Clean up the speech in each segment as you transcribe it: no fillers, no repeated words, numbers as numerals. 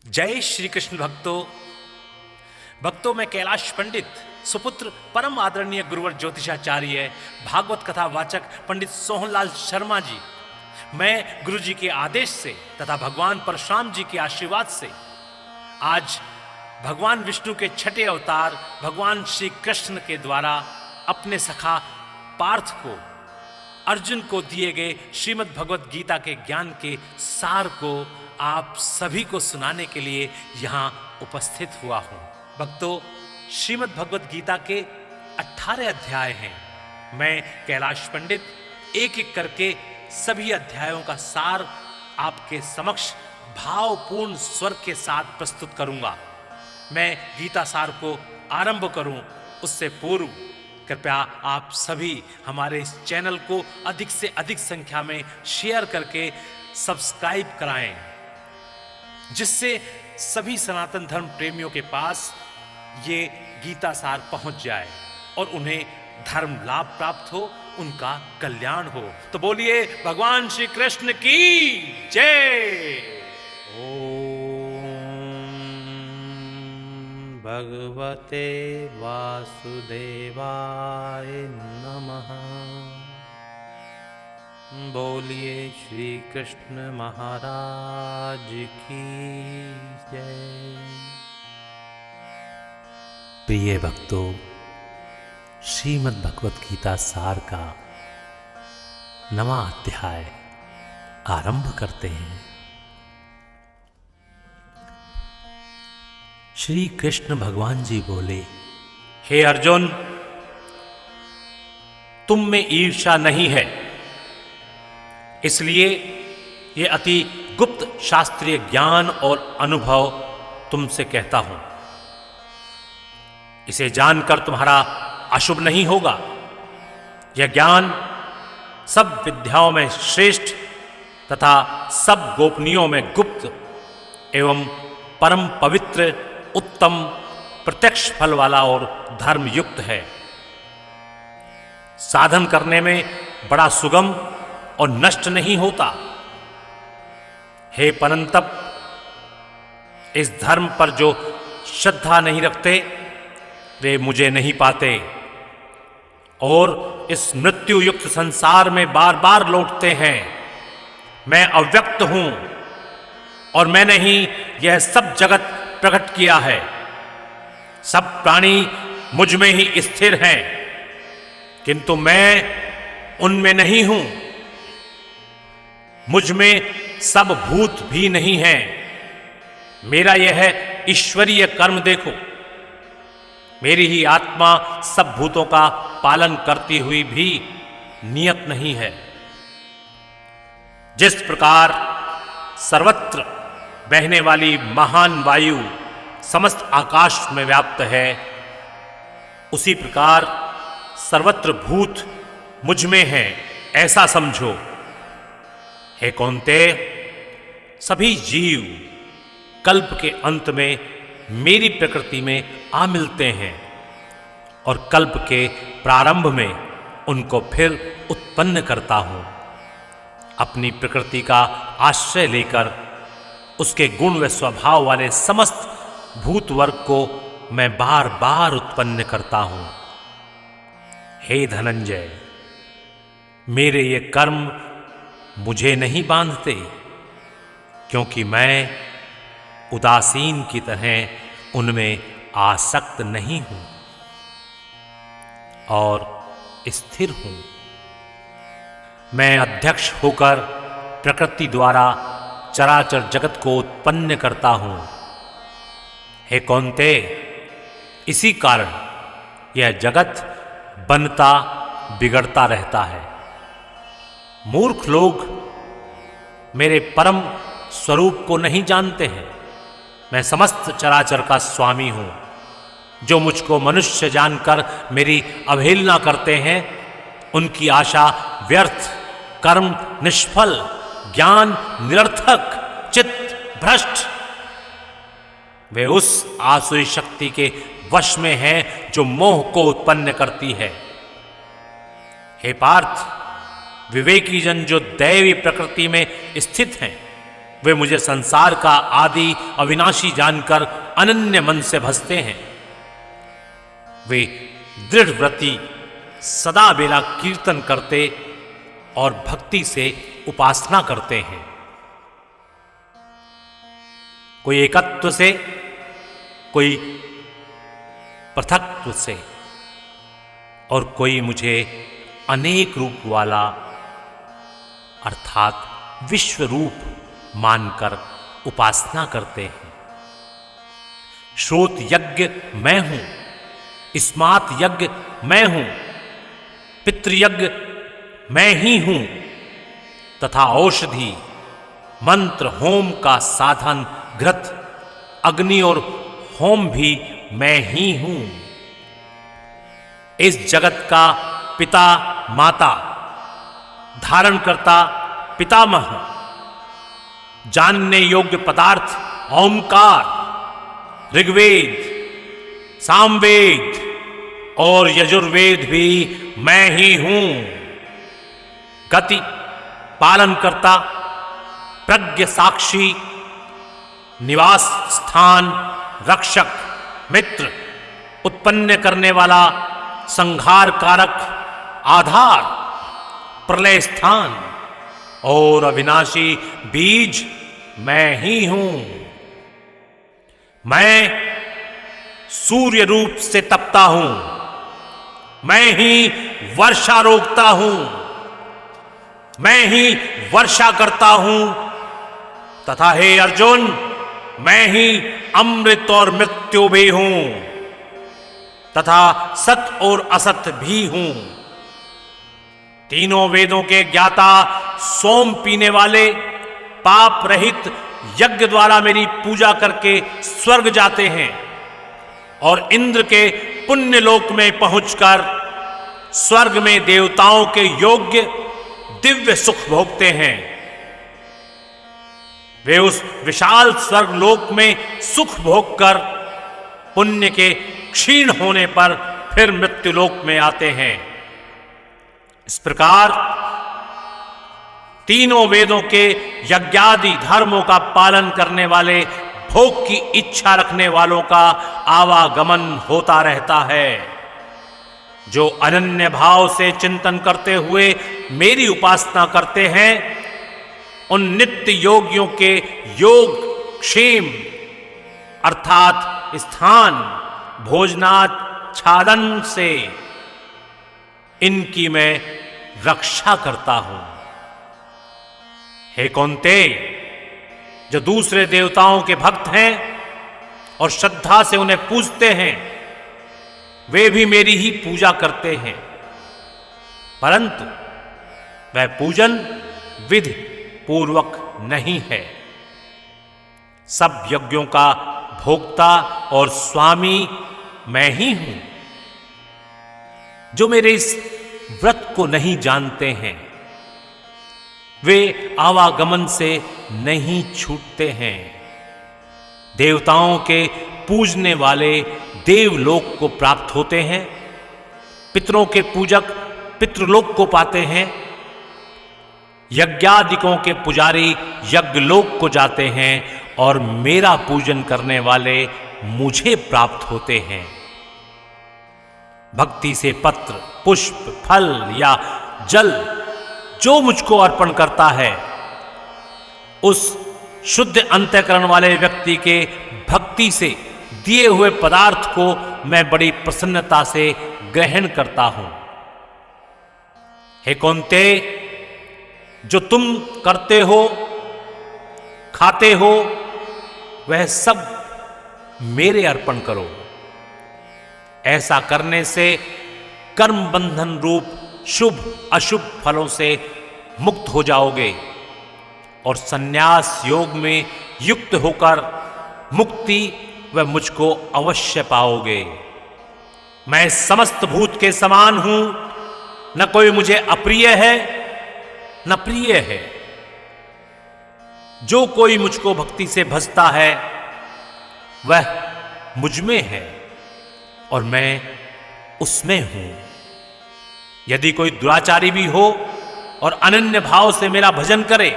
जय श्री कृष्ण भक्तों में कैलाश पंडित सुपुत्र परम आदरणीय गुरुवर ज्योतिषाचार्य भागवत कथा वाचक पंडित सोहनलाल शर्मा जी, मैं गुरु जी के आदेश से तथा भगवान परशुराम जी के आशीर्वाद से आज भगवान विष्णु के छठे अवतार भगवान श्री कृष्ण के द्वारा अपने सखा पार्थ को अर्जुन को दिए गए श्रीमद् भगवत गीता के ज्ञान के सार को आप सभी को सुनाने के लिए यहाँ उपस्थित हुआ हूँ। भक्तों, श्रीमद् भगवत गीता के 18 अध्याय हैं। मैं कैलाश पंडित एक एक करके सभी अध्यायों का सार आपके समक्ष भावपूर्ण स्वर के साथ प्रस्तुत करूंगा। मैं गीता सार को आरंभ करूं उससे पूर्व कृपया आप सभी हमारे इस चैनल को अधिक से अधिक संख्या में शेयर करके सब्सक्राइब कराएं, जिससे सभी सनातन धर्म प्रेमियों के पास ये गीता सार पहुंच जाए और उन्हें धर्म लाभ प्राप्त हो, उनका कल्याण हो। तो बोलिए भगवान श्री कृष्ण की जय। ओम भगवते वासुदेवाय नमः। बोलिए श्री कृष्ण महाराज की जय। प्रिय भक्तों, श्रीमद् भगवत गीता सार का 9वां अध्याय आरंभ करते हैं। श्री कृष्ण भगवान जी बोले, हे अर्जुन, तुम में ईर्ष्या नहीं है, इसलिए ये अति गुप्त शास्त्रीय ज्ञान और अनुभव तुमसे कहता हूं। इसे जानकर तुम्हारा अशुभ नहीं होगा। यह ज्ञान सब विद्याओं में श्रेष्ठ तथा सब गोपनीयों में गुप्त एवं परम पवित्र, उत्तम, प्रत्यक्ष फल वाला और धर्मयुक्त है। साधन करने में बड़ा सुगम और नष्ट नहीं होता। हे परंतप, इस धर्म पर जो श्रद्धा नहीं रखते वे मुझे नहीं पाते और इस मृत्यु युक्त संसार में बार बार लौटते हैं। मैं अव्यक्त हूं और मैंने ही यह सब जगत प्रकट किया है। सब प्राणी मुझ में ही स्थिर हैं, किंतु मैं उनमें नहीं हूं। मुझ में सब भूत भी नहीं हैं। मेरा यह ईश्वरीय कर्म देखो। मेरी ही आत्मा सब भूतों का पालन करती हुई भी नियत नहीं है। जिस प्रकार सर्वत्र बहने वाली महान वायु समस्त आकाश में व्याप्त है, उसी प्रकार सर्वत्र भूत मुझ में हैं, ऐसा समझो। हे कौन्तेय, सभी जीव कल्प के अंत में मेरी प्रकृति में आ मिलते हैं और कल्प के प्रारंभ में उनको फिर उत्पन्न करता हूं। अपनी प्रकृति का आश्रय लेकर उसके गुण व स्वभाव वाले समस्त भूत वर्ग को मैं बार बार उत्पन्न करता हूं। हे धनंजय, मेरे ये कर्म मुझे नहीं बांधते, क्योंकि मैं उदासीन की तरह उनमें आसक्त नहीं हूं और स्थिर हूं। मैं अध्यक्ष होकर प्रकृति द्वारा चराचर जगत को उत्पन्न करता हूं। हे कौन्तेय, इसी कारण यह जगत बनता बिगड़ता रहता है। मूर्ख लोग मेरे परम स्वरूप को नहीं जानते हैं। मैं समस्त चराचर का स्वामी हूं। जो मुझको मनुष्य जानकर मेरी अवहेलना करते हैं, उनकी आशा व्यर्थ, कर्म निष्फल, ज्ञान निरर्थक, चित्त भ्रष्ट। वे उस आसुरी शक्ति के वश में हैं जो मोह को उत्पन्न करती है। हे पार्थ, विवेकी जन जो दैवी प्रकृति में स्थित हैं, वे मुझे संसार का आदि अविनाशी जानकर अनन्य मन से भजते हैं। वे दृढ़ व्रति सदा बेला कीर्तन करते और भक्ति से उपासना करते हैं। कोई एकत्व से, कोई पृथक्त्व से, और कोई मुझे अनेक रूप वाला अर्थात विश्व रूप मानकर उपासना करते हैं। श्रोत यज्ञ मैं हूं, स्मार्त यज्ञ मैं हूं, पितृयज्ञ मैं ही हूं, तथा औषधि मंत्र होम का साधन घृत अग्नि और होम भी मैं ही हूं। इस जगत का पिता माता, धारण करता पितामह, जानने योग्य पदार्थ ओंकार, ऋग्वेद, सामवेद और यजुर्वेद भी मैं ही हूं। गति पालन करता, प्रज्ञ साक्षी, निवास स्थान, रक्षक, मित्र, उत्पन्न करने वाला, संहार कारक, आधार, प्रलय स्थान और अविनाशी बीज मैं ही हूं। मैं सूर्य रूप से तपता हूं, मैं ही वर्षा रोकता हूं, मैं ही वर्षा करता हूं, तथा हे अर्जुन, मैं ही अमृत और मृत्यु भी हूं, तथा सत और असत भी हूं। तीनों वेदों के ज्ञाता, सोम पीने वाले, पाप रहित यज्ञ द्वारा मेरी पूजा करके स्वर्ग जाते हैं और इंद्र के पुण्य लोक में पहुंचकर स्वर्ग में देवताओं के योग्य दिव्य सुख भोगते हैं। वे उस विशाल स्वर्ग लोक में सुख भोगकर पुण्य के क्षीण होने पर फिर मृत्यु लोक में आते हैं। इस प्रकार तीनों वेदों के यज्ञादि धर्मों का पालन करने वाले, भोग की इच्छा रखने वालों का आवागमन होता रहता है। जो अनन्य भाव से चिंतन करते हुए मेरी उपासना करते हैं, उन नित्य योगियों के योग क्षेम अर्थात स्थान, भोजनाच्छादन से इनकी मैं रक्षा करता हूं। हे कौन्तेय, जो दूसरे देवताओं के भक्त हैं और श्रद्धा से उन्हें पूजते हैं, वे भी मेरी ही पूजा करते हैं, परंतु वह पूजन विधि पूर्वक नहीं है। सब यज्ञों का भोक्ता और स्वामी मैं ही हूं। जो मेरे इस व्रत को नहीं जानते हैं, वे आवागमन से नहीं छूटते हैं। देवताओं के पूजने वाले देवलोक को प्राप्त होते हैं, पितरों के पूजक पितृलोक को पाते हैं, यज्ञादिकों के पुजारी यज्ञलोक को जाते हैं और मेरा पूजन करने वाले मुझे प्राप्त होते हैं। भक्ति से पत्र, पुष्प, फल या जल जो मुझको अर्पण करता है, उस शुद्ध अंतःकरण वाले व्यक्ति के भक्ति से दिए हुए पदार्थ को मैं बड़ी प्रसन्नता से ग्रहण करता हूं। हे कौन्तेय, जो तुम करते हो, खाते हो, वह सब मेरे अर्पण करो। ऐसा करने से कर्म बंधन रूप शुभ अशुभ फलों से मुक्त हो जाओगे और संन्यास योग में युक्त होकर मुक्ति व मुझको अवश्य पाओगे। मैं समस्त भूत के समान हूं, न कोई मुझे अप्रिय है न प्रिय है। जो कोई मुझको भक्ति से भजता है, वह मुझ में है और मैं उसमें हूं। यदि कोई दुराचारी भी हो और अनन्य भाव से मेरा भजन करे,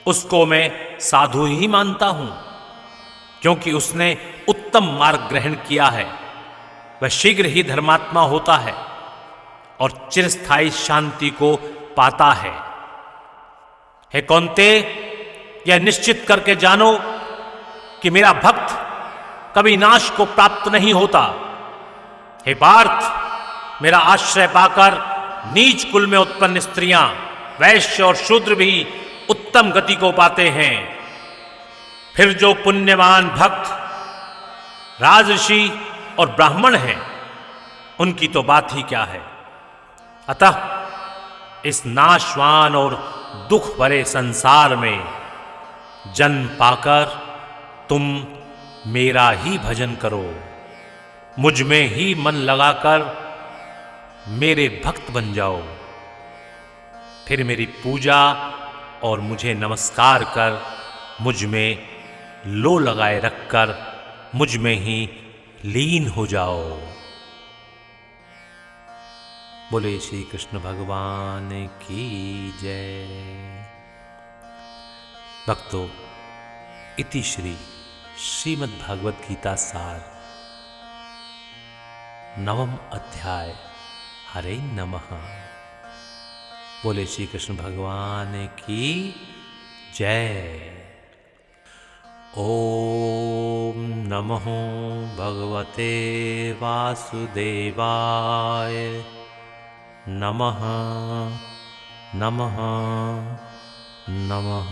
उसको मैं साधु ही मानता हूं, क्योंकि उसने उत्तम मार्ग ग्रहण किया है। वह शीघ्र ही धर्मात्मा होता है और चिरस्थायी शांति को पाता है। हे कौन्ते, यह निश्चित करके जानो कि मेरा भक्त कभी नाश को प्राप्त नहीं होता। हे पार्थ, मेरा आश्रय पाकर नीच कुल में उत्पन्न स्त्रियां, वैश्य और शूद्र भी उत्तम गति को पाते हैं। फिर जो पुण्यवान भक्त राजऋषि और ब्राह्मण हैं, उनकी तो बात ही क्या है। अतः इस नाशवान और दुख भरे संसार में जन्म पाकर तुम मेरा ही भजन करो, मुझ में ही मन लगाकर मेरे भक्त बन जाओ। फिर मेरी पूजा और मुझे नमस्कार कर मुझ में लो लगाए रखकर मुझ में ही लीन हो जाओ। बोले श्री कृष्ण भगवान की जय। भक्तों, इति श्री श्रीमद् भागवत गीता सार नवम अध्याय। हरे नमः। बोले श्री कृष्ण भगवान की जय। ओम नमः भगवते वासुदेवाय। नमः नमः नमः।